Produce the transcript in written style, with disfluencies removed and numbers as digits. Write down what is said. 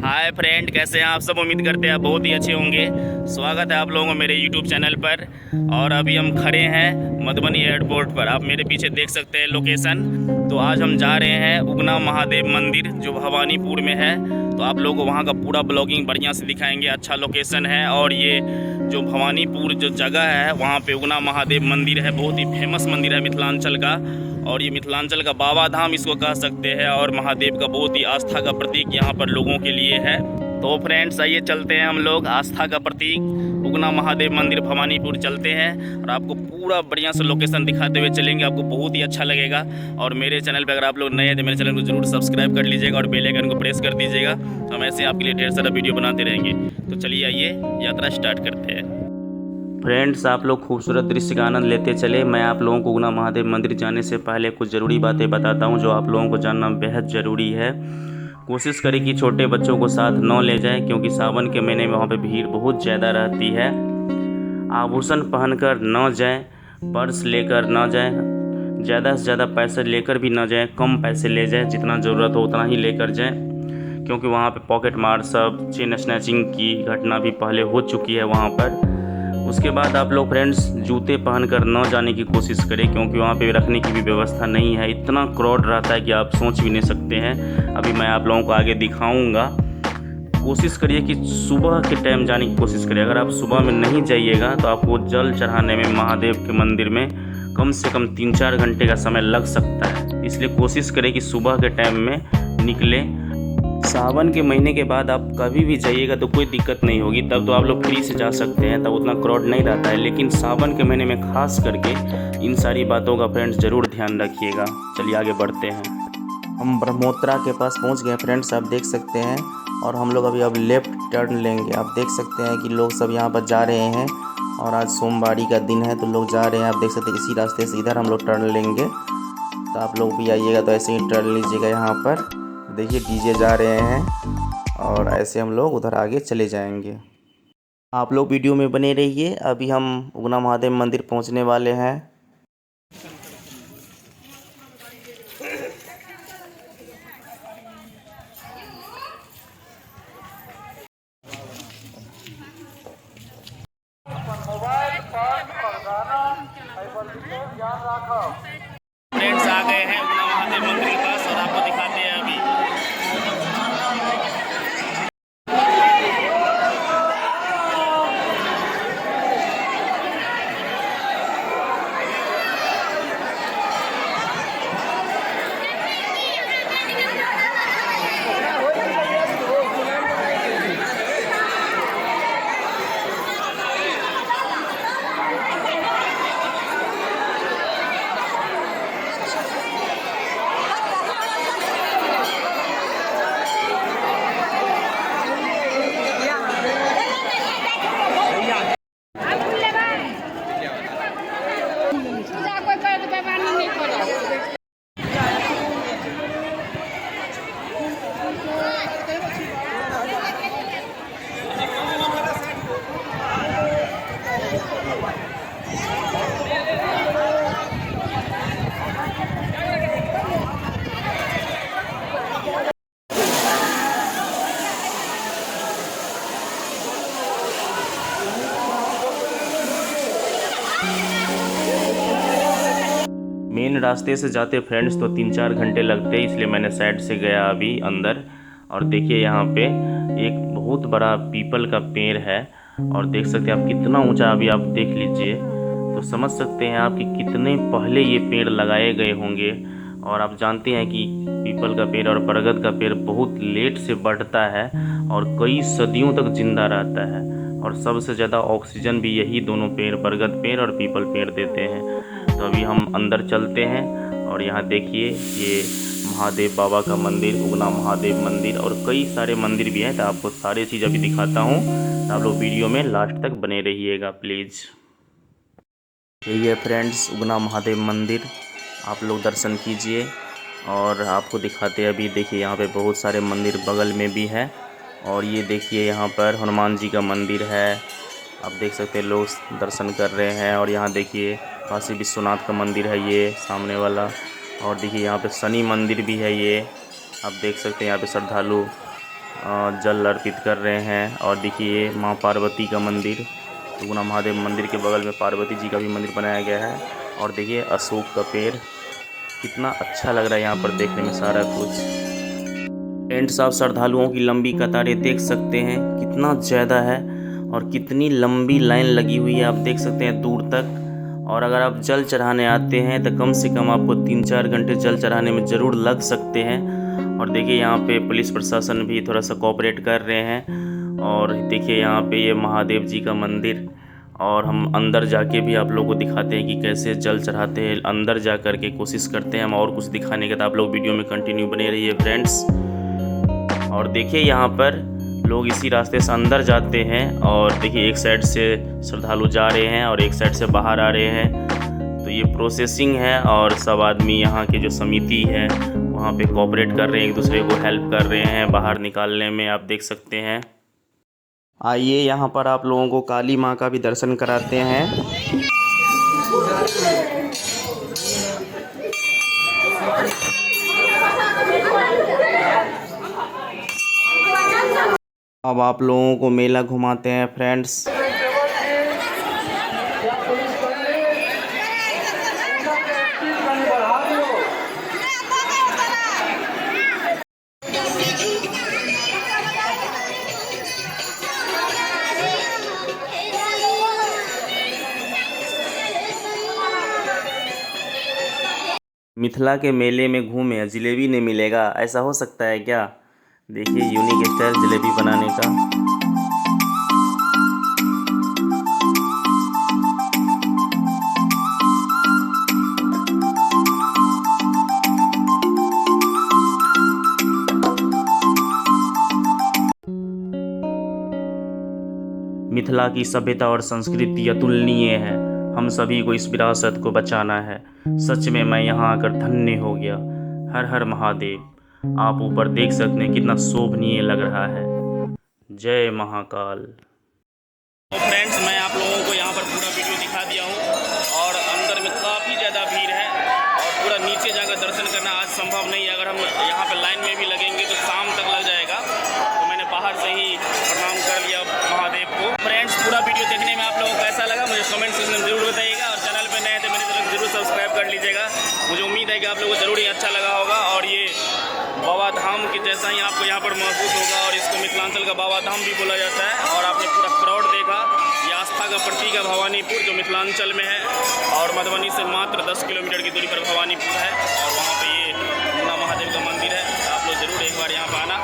Hi friend, कैसे हैं आप सब। उम्मीद करते हैं आप बहुत ही अच्छे होंगे। स्वागत है आप लोगों को मेरे यूट्यूब चैनल पर। और अभी हम खड़े हैं मधुबनी एयरपोर्ट पर। आप मेरे पीछे देख सकते हैं लोकेशन। तो आज हम जा रहे हैं उगना महादेव मंदिर जो भवानीपुर में है। तो आप लोगों को वहाँ का पूरा ब्लॉगिंग बढ़िया से दिखाएंगे। अच्छा लोकेशन है। और ये जो भवानीपुर जो जगह है वहाँ पे उगना महादेव मंदिर है। बहुत ही फेमस मंदिर है मिथिलांचल का। और ये मिथिलांचल का बाबा धाम इसको कह सकते हैं। और महादेव का बहुत ही आस्था का प्रतीक यहाँ पर लोगों के लिए है। तो फ्रेंड्स आइए चलते हैं हम लोग आस्था का प्रतीक उगना महादेव मंदिर भवानीपुर चलते हैं। और आपको पूरा बढ़िया से लोकेशन दिखाते हुए चलेंगे। आपको बहुत ही अच्छा लगेगा। और मेरे चैनल पर अगर आप लोग नए हैं तो मेरे चैनल को जरूर सब्सक्राइब कर लीजिएगा और बेल आइकन को प्रेस कर दीजिएगा। हम ऐसे आपके लिए ढेर सारा वीडियो बनाते रहेंगे। तो चलिए आइए यात्रा स्टार्ट करते हैं। फ्रेंड्स, आप लोग खूबसूरत दृश्य का आनंद लेते चले। मैं आप लोगों को उगना महादेव मंदिर जाने से पहले कुछ ज़रूरी बातें बताता हूं जो आप लोगों को जानना बेहद ज़रूरी है। कोशिश करें कि छोटे बच्चों को साथ न ले जाएं क्योंकि सावन के महीने में वहां पे भीड़ बहुत ज़्यादा रहती है। आभूषण पहनकर न जाएं, पर्स लेकर न जाएं, ज़्यादा से ज़्यादा पैसे लेकर भी न जाएं, कम पैसे ले जाएं, जितना ज़रूरत हो उतना ही लेकर जाएं क्योंकि वहाँ पे पॉकेट मार सब चेन स्नैचिंग की घटना भी पहले हो चुकी है वहाँ पर। उसके बाद आप लोग फ्रेंड्स जूते पहनकर न जाने की कोशिश करें क्योंकि वहाँ पे रखने की भी व्यवस्था नहीं है। इतना क्राउड रहता है कि आप सोच भी नहीं सकते हैं। अभी मैं आप लोगों को आगे दिखाऊंगा। कोशिश करिए कि सुबह के टाइम जाने की कोशिश करिए। अगर आप सुबह में नहीं जाइएगा तो आपको जल चढ़ाने में महादेव के मंदिर में कम से कम 3-4 घंटे का समय लग सकता है। इसलिए कोशिश करें कि सुबह के टाइम में निकलें। सावन के महीने के बाद आप कभी भी जाइएगा तो कोई दिक्कत नहीं होगी। तब तो आप लोग फ्री से जा सकते हैं, तब उतना क्राउड नहीं रहता है। लेकिन सावन के महीने में खास करके इन सारी बातों का फ्रेंड्स ज़रूर ध्यान रखिएगा। चलिए आगे बढ़ते हैं। हम ब्रह्मोत्रा के पास पहुंच गए फ्रेंड्स, आप देख सकते हैं। और हम लोग अभी अब लेफ़्ट टर्न लेंगे। आप देख सकते हैं कि लोग सब यहाँ पर जा रहे हैं। और आज सोमवारी का दिन है तो लोग जा रहे हैं। आप देख सकते हैं इसी रास्ते से इधर हम लोग टर्न लेंगे। तो आप लोग भी आइएगा तो ऐसे ही टर्न लीजिएगा। यहाँ पर देखिए डीजे जा रहे हैं और ऐसे हम लोग उधर आगे चले जाएंगे। आप लोग वीडियो में बने रहिए। अभी हम उगना महादेव मंदिर पहुंचने वाले हैं। फ्रेंड्स आ गए हैं उगना महादेव मंदिर के पास और आपको दिखाते हैं अभी। मेन रास्ते से जाते फ्रेंड्स तो 3-4 घंटे लगते, इसलिए मैंने साइड से गया अभी अंदर। और देखिए यहाँ पे एक बहुत बड़ा पीपल का पेड़ है। और देख सकते हैं आप कितना ऊंचा, अभी आप देख लीजिए तो समझ सकते हैं आप कि कितने पहले ये पेड़ लगाए गए होंगे। और आप जानते हैं कि पीपल का पेड़ और बरगद का पेड़ बहुत लेट से बढ़ता है और कई सदियों तक जिंदा रहता है। और सबसे ज़्यादा ऑक्सीजन भी यही दोनों पेड़ बरगद पेड़ और पीपल पेड़ देते हैं। तो अभी हम अंदर चलते हैं और यहाँ देखिए ये महादेव बाबा का मंदिर उगना महादेव मंदिर और कई सारे मंदिर भी हैं। तो आपको सारी चीज़ अभी दिखाता हूँ, तो आप लोग वीडियो में लास्ट तक बने रहिएगा प्लीज़। यही है फ्रेंड्स उगना महादेव मंदिर, आप लोग दर्शन कीजिए। और आपको दिखाते हैं अभी देखिए यहाँ पे बहुत सारे मंदिर बगल में भी है। और ये देखिए यहाँ पर हनुमान जी का मंदिर है, आप देख सकते हैं लोग दर्शन कर रहे हैं। और यहाँ देखिए काशी विश्वनाथ का मंदिर है ये सामने वाला। और देखिए यहाँ पे शनि मंदिर भी है ये, आप देख सकते हैं यहाँ पे श्रद्धालु जल अर्पित कर रहे हैं। और देखिए माँ पार्वती का मंदिर, दुगुना महादेव मंदिर के बगल में पार्वती जी का भी मंदिर बनाया गया है। और देखिए अशोक का पेड़, कितना अच्छा लग रहा है यहाँ पर देखने में सारा कुछ। फ्रेंड्स, आप श्रद्धालुओं की लंबी कतारें देख सकते हैं, कितना ज़्यादा है और कितनी लंबी लाइन लगी हुई है, आप देख सकते हैं दूर तक। और अगर आप जल चढ़ाने आते हैं तो कम से कम आपको 3-4 घंटे जल चढ़ाने में ज़रूर लग सकते हैं। और देखिए यहाँ पे पुलिस प्रशासन भी थोड़ा सा कोऑपरेट कर रहे हैं। और देखिए यहाँ पे ये महादेव जी का मंदिर, और हम अंदर जाके भी आप लोगों को दिखाते हैं कि कैसे जल चढ़ाते हैं। अंदर जा कर के कोशिश करते हैं हम और कुछ दिखाने का, तो आप लोग वीडियो में कंटिन्यू बने रहिए फ्रेंड्स। और देखिए यहाँ पर लोग इसी रास्ते से अंदर जाते हैं, और देखिए एक साइड से श्रद्धालु जा रहे हैं और एक साइड से बाहर आ रहे हैं। तो ये प्रोसेसिंग है, और सब आदमी यहाँ के जो समिति है वहाँ पे कोऑपरेट कर रहे हैं, एक दूसरे को हेल्प कर रहे हैं बाहर निकालने में, आप देख सकते हैं। आइए यहाँ पर आप लोगों को काली माँ का भी दर्शन कराते हैं। अब आप लोगों को मेला घुमाते हैं फ्रेंड्स। मिथिला के मेले में घूमे, जलेबी नहीं मिलेगा, ऐसा हो सकता है क्या? देखिए यूनिक स्टाइल जलेबी बनाने का। मिथिला की सभ्यता और संस्कृति अतुलनीय है, हम सभी को इस विरासत को बचाना है। सच में मैं यहाँ आकर धन्य हो गया। हर हर महादेव। आप ऊपर देख सकते हैं कितना शोभनीय लग रहा है। जय महाकाल। तो फ्रेंड्स, मैं आप लोगों को यहाँ पर पूरा वीडियो दिखा दिया हूँ, और अंदर में काफ़ी ज़्यादा भीड़ है, और पूरा नीचे जाकर दर्शन करना आज संभव नहीं है। अगर हम यहाँ पर लाइन में भी लगेंगे तो शाम तक लग जाएगा, तो मैंने बाहर से ही प्रणाम कर लिया महादेव को। फ्रेंड्स, पूरा वीडियो देखने में आप लोगों को कैसा लगा मुझे कमेंट सेक्शन में ज़रूर बताइएगा, और चैनल पर नए थे मेरी तरफ जरूर सब्सक्राइब कर लीजिएगा। मुझे उम्मीद है कि आप लोगों को ज़रूर ही अच्छा लगा होगा, और ये बाबा धाम के जैसा ही आपको यहाँ पर महसूस होगा, और इसको मिथिलांचल का बाबा धाम भी बोला जाता है। और आपने पूरा क्राउड देखा, ये आस्था का प्रतीक है भवानीपुर, जो मिथिलांचल में है, और मधुबनी से मात्र 10 किलोमीटर की दूरी पर भवानीपुर है, और वहाँ पे ये दुगुना महादेव का मंदिर है। आप लोग ज़रूर एक बार यहाँ पर आना।